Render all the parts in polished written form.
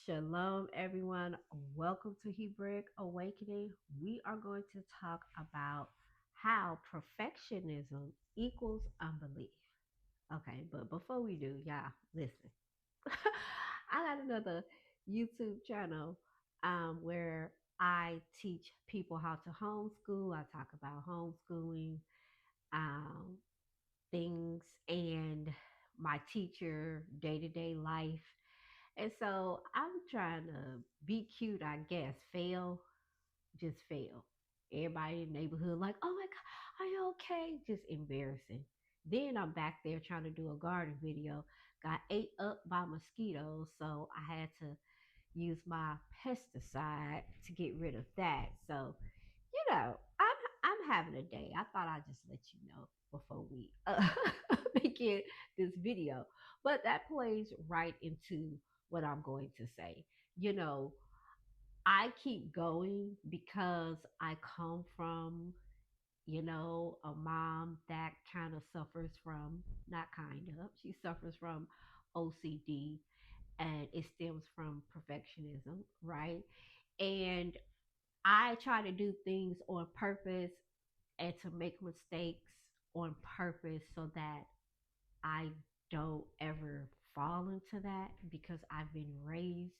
Shalom, everyone. Welcome to Hebraic Awakening. We are going to talk about how perfectionism equals unbelief. Okay, but before we do, y'all, listen. I got another YouTube channel where I teach people how to homeschool. I talk about homeschooling um, things and my teacher day to day life. And so I'm trying to be cute, I guess. Fail, just fail. Everybody in the neighborhood, like, oh my God, are you okay? Just embarrassing. Then I'm back there trying to do a garden video. Got ate up by mosquitoes, so I had to use my pesticide to get rid of that. So, I'm having a day. I thought I'd just let you know before we begin this video. But that plays right into what I'm going to say. You know, I keep going because I come from, a mom that kind of suffers from, not kind of, she suffers from OCD, and it stems from perfectionism, right? And I try to do things on purpose and to make mistakes on purpose so that I don't ever fall into that because I've been raised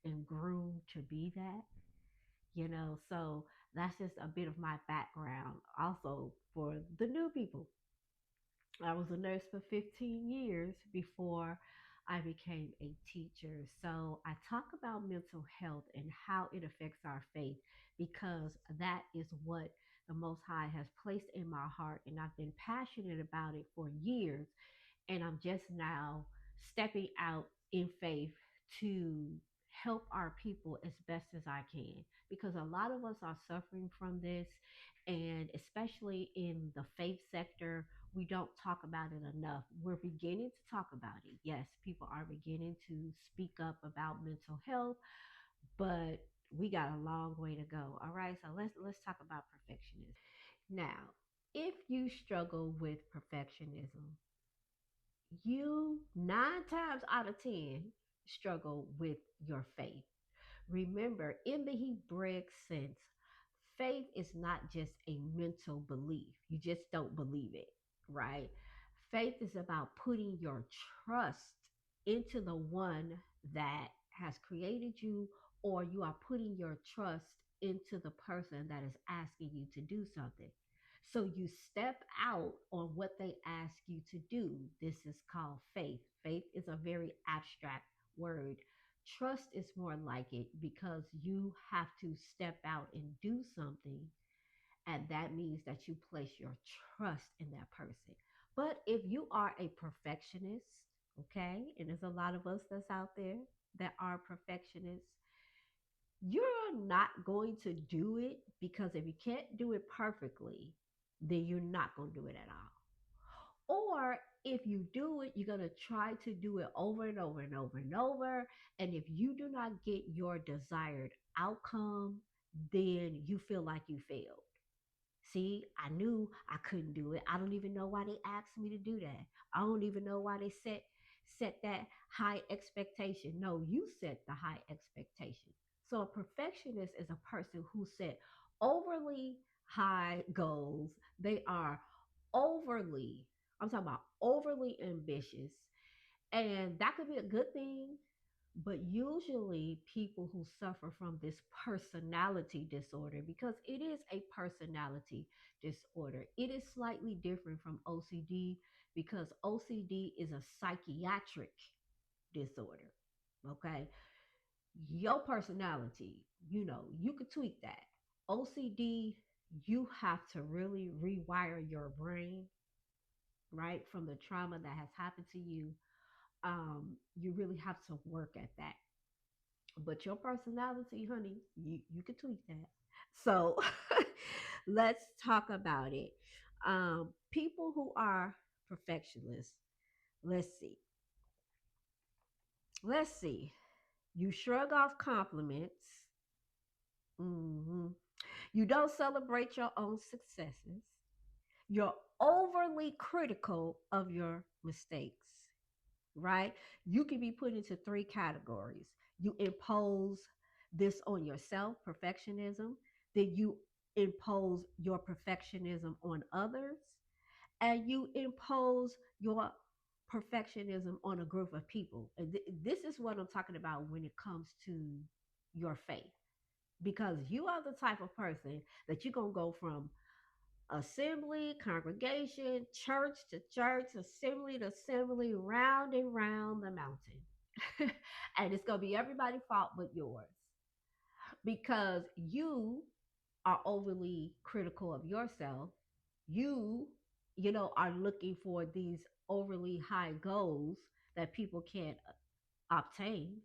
and groomed to be that. So that's just a bit of my background. Also, for the new people, I was a nurse for 15 years before I became a teacher. So I talk about mental health and how it affects our faith because that is what the Most High has placed in my heart. And I've been passionate about it for years. And I'm just now stepping out in faith to help our people as best as I can because a lot of us are suffering from this, and especially in the faith sector, we don't talk about it enough. We're beginning to talk about it. Yes, people are beginning to speak up about mental health, but we got a long way to go. All right, so let's talk about perfectionism. Now, if you struggle with perfectionism, you 9 times out of 10 struggle with your faith. Remember, in the Hebraic sense, faith is not just a mental belief. You just don't believe it, right? Faith is about putting your trust into the one that has created you, or you are putting your trust into the person that is asking you to do something. So you step out on what they ask you to do. This is called faith. Faith is a very abstract word. Trust is more like it because you have to step out and do something, and that means that you place your trust in that person. But if you are a perfectionist, okay, and there's a lot of us that's out there that are perfectionists, you're not going to do it because if you can't do it perfectly, then you're not going to do it at all. Or if you do it, you're going to try to do it over and over and over and over. And if you do not get your desired outcome, then you feel like you failed. See, I knew I couldn't do it. I don't even know why they asked me to do that. I don't even know why they set that high expectation. No, you set the high expectation. So a perfectionist is a person who set overly high goals. They are overly, I'm talking about overly ambitious. And that could be a good thing, but usually people who suffer from this personality disorder, because it is a personality disorder, it is slightly different from OCD because OCD is a psychiatric disorder. Okay. Your personality, you could tweak that. OCD, you have to really rewire your brain, right? From the trauma that has happened to you. You really have to work at that. But your personality, honey, you can tweak that. So let's talk about it. People who are perfectionists, let's see. Let's see. You shrug off compliments. hmm You don't celebrate your own successes. You're overly critical of your mistakes, right? You can be put into three categories. you impose this on yourself, perfectionism, then you impose your perfectionism on others, and you impose your perfectionism on a group of people. And this is what I'm talking about when it comes to your faith, because you are the type of person that you're going to go from assembly, congregation, church, assembly to assembly, round and round the mountain. And it's going to be everybody's fault but yours, because you are overly critical of yourself. You, are looking for these overly high goals that people can't obtain.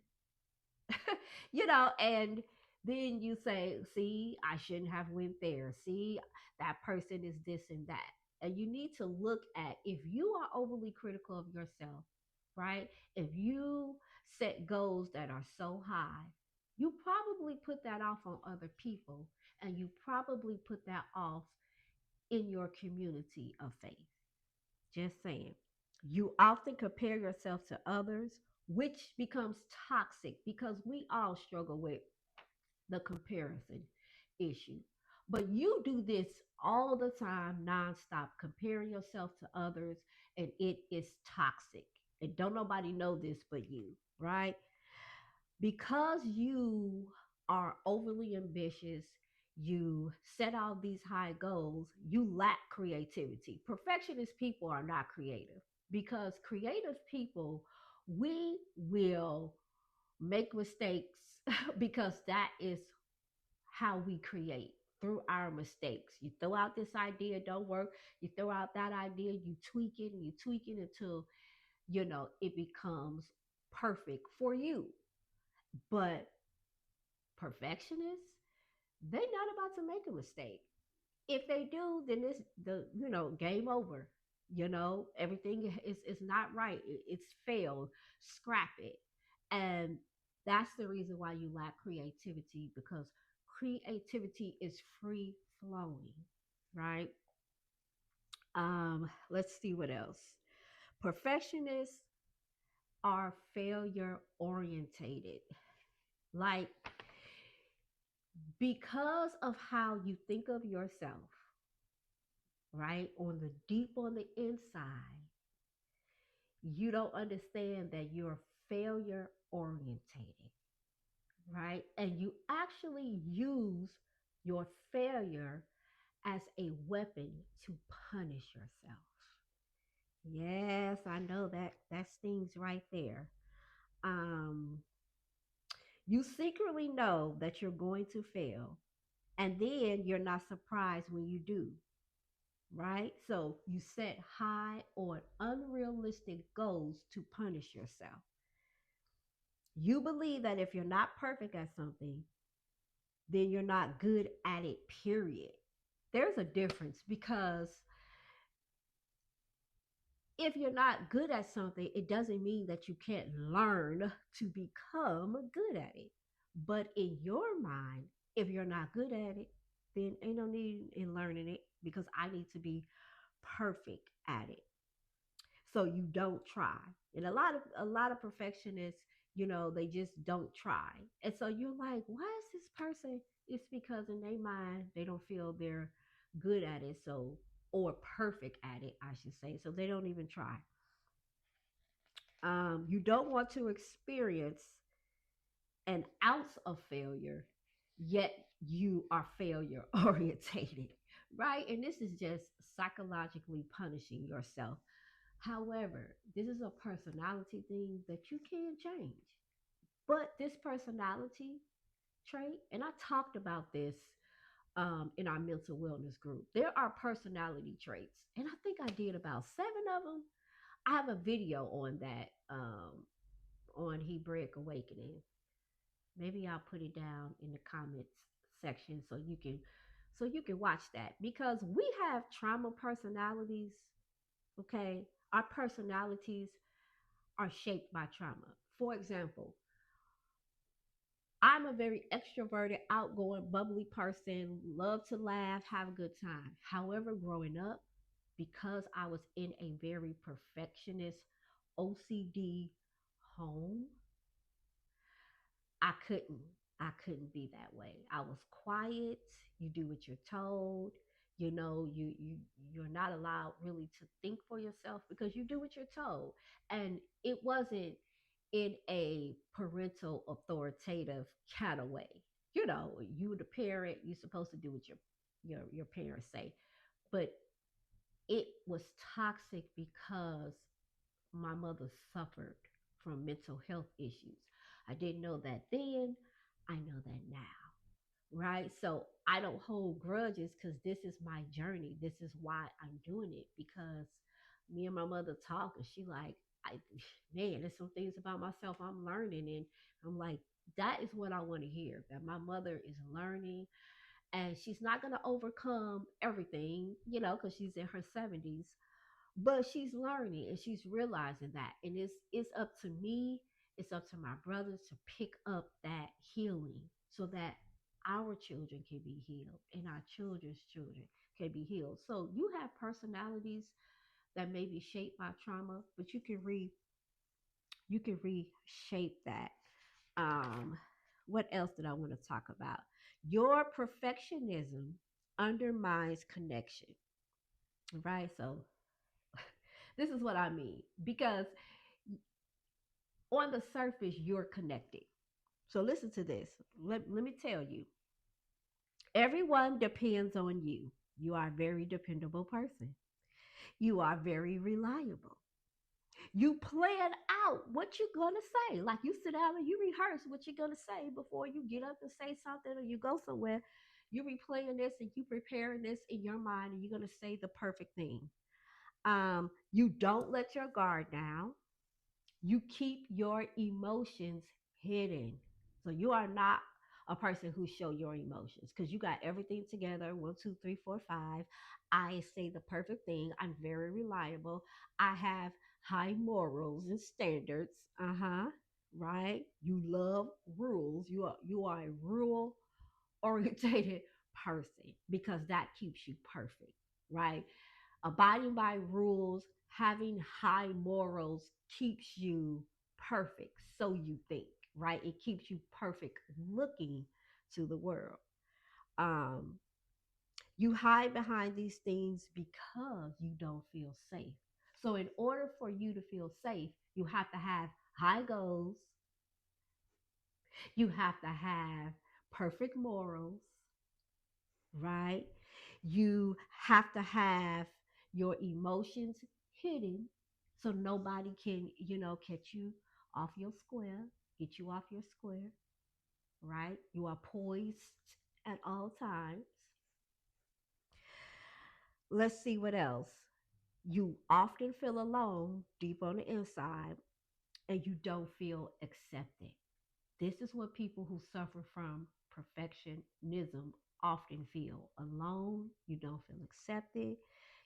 And then you say, see, I shouldn't have went there. See, that person is this and that. And you need to look at, if you are overly critical of yourself, right? If you set goals that are so high, you probably put that off on other people, and you probably put that off in your community of faith. Just saying. You often compare yourself to others, which becomes toxic because we all struggle with the comparison issue. But you do this all the time, nonstop, comparing yourself to others, and it is toxic. And don't nobody know this but you, right? Because you are overly ambitious, you set out these high goals, you lack creativity. Perfectionist people are not creative, because creative people, we will make mistakes because that is how we create, through our mistakes. You throw out this idea, it don't work. You throw out that idea, you tweak it and you tweak it until it becomes perfect for you. But perfectionists, they're not about to make a mistake. If they do, then it's game over. Everything is not right. It's failed. Scrap it. And that's the reason why you lack creativity, because creativity is free flowing, right? Let's see what else. Perfectionists are failure orientated. Like, because of how you think of yourself, right? On the inside, you don't understand that you're failure orientated, right? And you actually use your failure as a weapon to punish yourself. Yes, I know that stings right there. Um, you secretly know that you're going to fail, and then you're not surprised when you do, right? So you set high or unrealistic goals to punish yourself. You believe that if you're not perfect at something, then you're not good at it, period. There's a difference, because if you're not good at something, it doesn't mean that you can't learn to become good at it. But in your mind, if you're not good at it, then ain't no need in learning it, because I need to be perfect at it. So you don't try. And a lot of perfectionists, they just don't try. And so you're like, why is this person? It's because in their mind they don't feel they're good at it, so, or perfect at it, I should say, so they don't even try. You don't want to experience an ounce of failure, yet you are failure orientated, right? And this is just psychologically punishing yourself. However, this is a personality thing that you can change. But this personality trait, and I talked about this in our mental wellness group, there are personality traits, and I think I did about 7 of them. I have a video on that, on Hebraic Awakening. Maybe I'll put it down in the comments section so you can watch that, because we have trauma personalities. Okay, our personalities are shaped by trauma. For example, I'm a very extroverted, outgoing, bubbly person, love to laugh, have a good time. However, growing up, because I was in a very perfectionist OCD home, I couldn't. I couldn't be that way. I was quiet. You do what you're told. You know, you're not allowed really to think for yourself because you do what you're told. And it wasn't in a parental authoritative kind of way. You know, you the parent, you're supposed to do what your parents say. But it was toxic because my mother suffered from mental health issues. I didn't know that then. I know that now, right? So I don't hold grudges because this is my journey. This is why I'm doing it because me and my mother talk and she like, I man, there's some things about myself I'm learning and I'm like, that is what I want to hear. That my mother is learning and she's not gonna overcome everything, you know, because she's in her 70s, but she's learning and she's realizing that and it's up to me, it's up to my brothers to pick up that healing so that our children can be healed and our children's children can be healed. So you have personalities that may be shaped by trauma, but you can reshape that. um what else did I want to talk about? Your perfectionism undermines connection, right? So this is what I mean because on the surface, you're connected. So listen to this. Let me tell you, everyone depends on you. You are a very dependable person. You are very reliable. You plan out what you're going to say. Like you sit down and you rehearse what you're going to say before you get up and say something or you go somewhere. You're replaying this and you preparing this in your mind and you're going to say the perfect thing. You don't let your guard down. You keep your emotions hidden. So you are not a person who show your emotions because you got everything together. One, two, three, four, five. I say the perfect thing. I'm very reliable. I have high morals and standards. Uh-huh. Right? You love rules. You are a rule orientated person because that keeps you perfect, right? Abiding by rules, having high morals keeps you perfect. So you think, right? It keeps you perfect looking to the world. Um, you hide behind these things because you don't feel safe. So, in order for you to feel safe, you have to have high goals, you have to have perfect morals, right? You have to have your emotions hidden so nobody can, catch you off your square, get you off your square, right? You are poised at all times. Let's see what else. You often feel alone deep on the inside and you don't feel accepted. This is what people who suffer from perfectionism often feel alone. You don't feel accepted.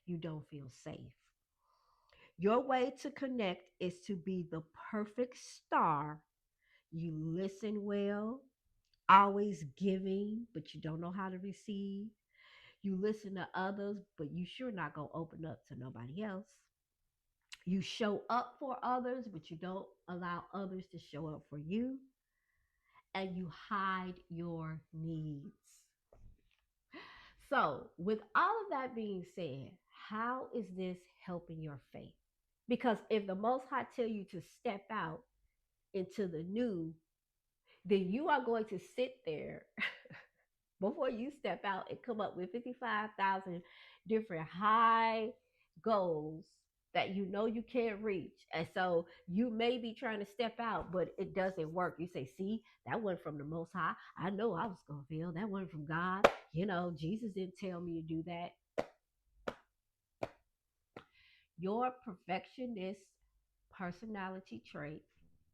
You don't feel safe. Your way to connect is to be the perfect star. You listen well, always giving, but you don't know how to receive. You listen to others, but you sure not going to open up to nobody else. You show up for others, but you don't allow others to show up for you. And you hide your needs. So, with all of that being said, how is this helping your faith? Because if the Most High tell you to step out into the new, then you are going to sit there before you step out and come up with 55,000 different high goals that you know you can't reach. And so you may be trying to step out, but it doesn't work. You say, see, that wasn't from the Most High. I know I was going to fail. That wasn't from God. Jesus didn't tell me to do that. Your perfectionist personality trait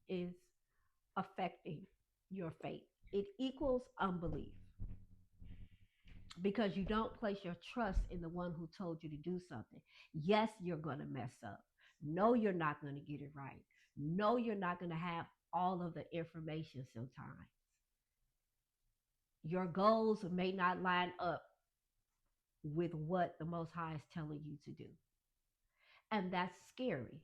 is affecting your faith. It equals unbelief because you don't place your trust in the one who told you to do something. Yes, you're going to mess up. No, you're not going to get it right. No, you're not going to have all of the information sometimes. Your goals may not line up with what the Most High is telling you to do. And that's scary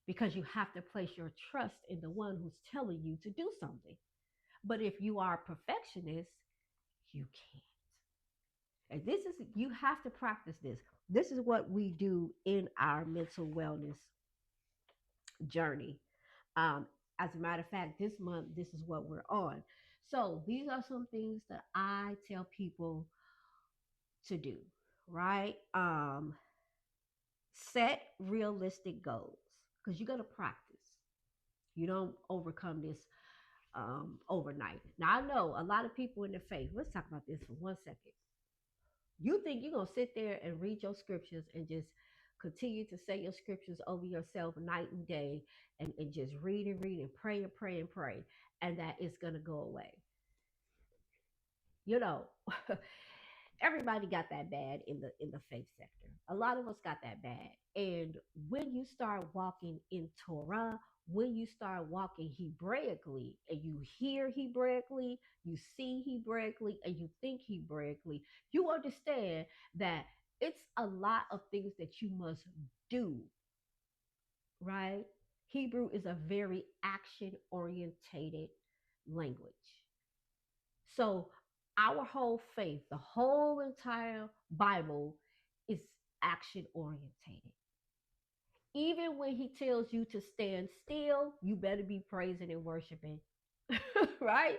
because you have to place your trust in the one who's telling you to do something. But if you are a perfectionist, you can't. And this is, you have to practice this. This is what we do in our mental wellness journey. Um, as a matter of fact, this month, this is what we're on. So these are some things that I tell people to do, right? Set realistic goals because you're going to practice. You don't overcome this overnight. Now, I know a lot of people in the faith, let's talk about this for 1 second. You think you're going to sit there and read your scriptures and just continue to say your scriptures over yourself night and day and just read and pray and pray and pray, and that it's going to go away. You know, everybody got that bad in the faith sector. A lot of us got that bad. And when you start walking in Torah, when you start walking Hebraically and you hear Hebraically, you see Hebraically, and you think Hebraically, you understand that it's a lot of things that you must do, right? Hebrew is a very action orientated language. So our whole faith, the whole entire Bible is action orientated. Even when he tells you to stand still, you better be praising and worshiping, right?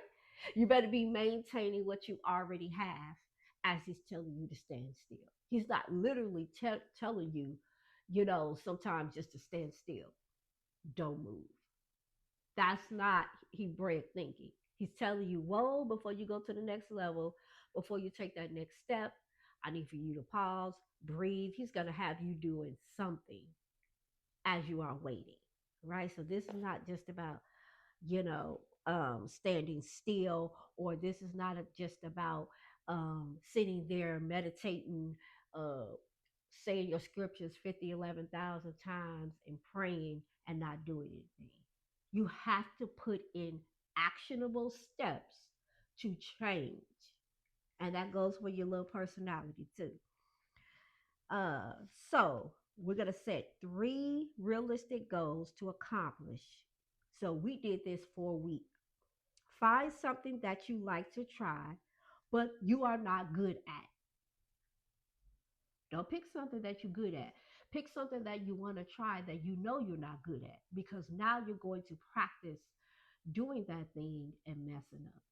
You better be maintaining what you already have as he's telling you to stand still. He's not literally telling you, sometimes just to stand still, don't move. That's not Hebraic thinking. He's telling you, whoa, before you go to the next level, before you take that next step, I need for you to pause, breathe. He's going to have you doing something as you are waiting, right? So this is not just about, standing still, or this is not just about sitting there meditating, uh, saying your scriptures 50, 11,000 times and praying and not doing anything. You have to put in actionable steps to change. And that goes for your little personality too. Uh, so we're gonna set 3 realistic goals to accomplish. So we did this for a week. Find something that you like to try, but you are not good at. Don't pick something that you're good at. Pick something that you want to try that you know you're not good at, because now you're going to practice doing that thing and messing up.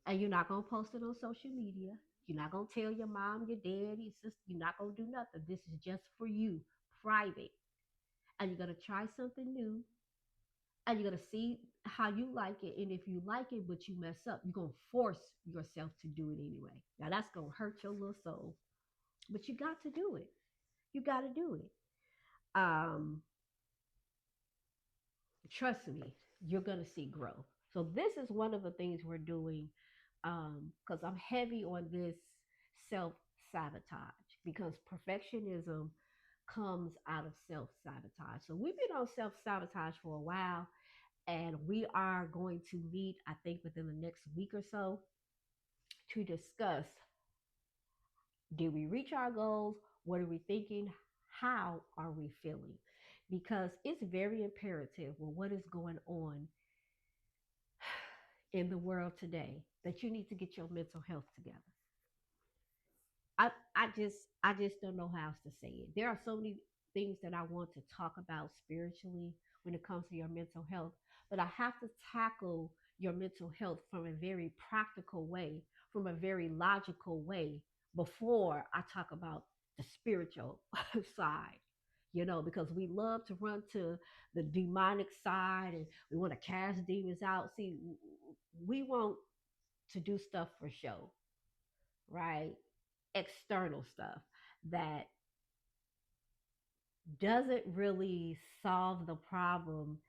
And you're not going to post it on social media. You're not going to tell your mom, your dad, your sister. You're not going to do nothing. This is just for you, private. And you're going to try something new, and you're going to see how you like it. And if you like it, but you mess up, you're going to force yourself to do it anyway. Now, that's going to hurt your little soul, but you got to do it. You got to do it. Um, Trust me, you're going to see growth. So, this is one of the things we're doing, because I'm heavy on this self sabotage, because perfectionism comes out of self sabotage. So, we've been on self sabotage for a while, and we are going to meet, I think, within the next week or so to discuss, did we reach our goals? What are we thinking? How are we feeling? Because it's very imperative with what is going on in the world today that you need to get your mental health together. I just don't know how else to say it. There are so many things that I want to talk about spiritually when it comes to your mental health, but I have to tackle your mental health from a very practical way, from a very logical way, before I talk about the spiritual side. Because we love to run to the demonic side and we want to cast demons out. See, we want to do stuff for show, right? External stuff that doesn't really solve the problem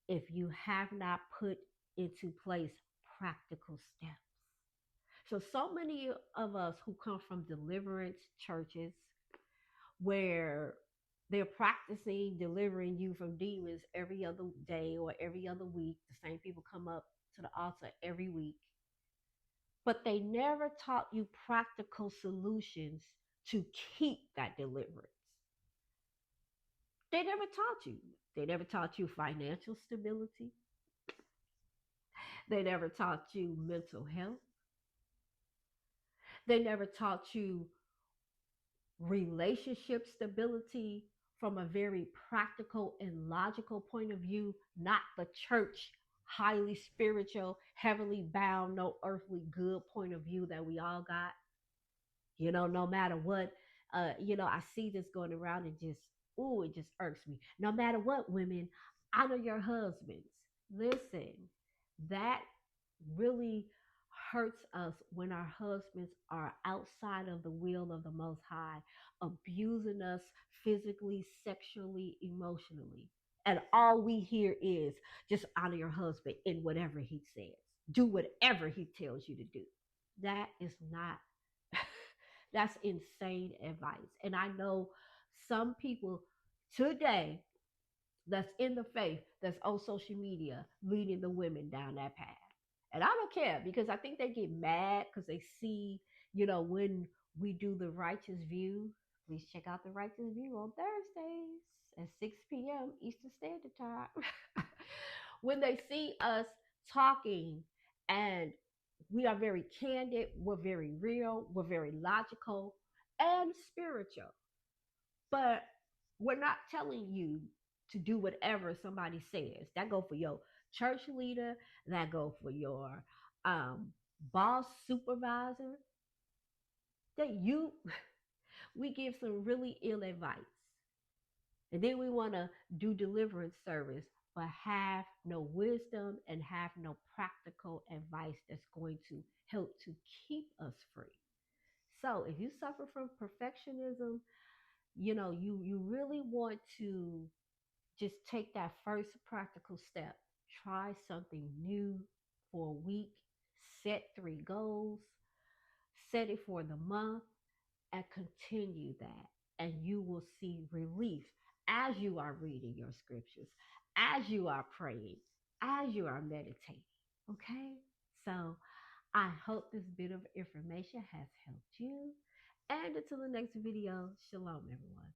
if you have not put into place practical steps. So many of us who come from deliverance churches where they're practicing delivering you from demons every other day or every other week. The same people come up to the altar every week, but they never taught you practical solutions to keep that deliverance. They never taught you. They never taught you financial stability. They never taught you mental health. They never taught you relationship stability from a very practical and logical point of view, not the church, highly spiritual, heavily bound, no earthly good point of view that we all got. No matter what, I see this going around and just, ooh, it just irks me. No matter what, women, honor your husbands. Listen, that really hurts us when our husbands are outside of the will of the Most High, abusing us physically, sexually, emotionally. And all we hear is just honor your husband in whatever he says, do whatever he tells you to do. That is not, that's insane advice. And I know some people today that's in the faith that's on social media leading the women down that path. And I don't care because I think they get mad because they see, when we do the righteous view, please check out the righteous view on Thursdays at 6 p.m. Eastern Standard Time. When they see us talking and we are very candid, we're very real, we're very logical and spiritual. But we're not telling you to do whatever somebody says. That go for your church leader, that go for your um, boss supervisor. That you we give some really ill advice. And then we want to do deliverance service, but have no wisdom and have no practical advice that's going to help to keep us free. So if you suffer from perfectionism, you really want to just take that first practical step. Try something new for a week, set 3 goals, set it for the month, and continue that. And you will see relief as you are reading your scriptures, as you are praying, as you are meditating. Okay? So I hope this bit of information has helped you. And until the next video, shalom, everyone.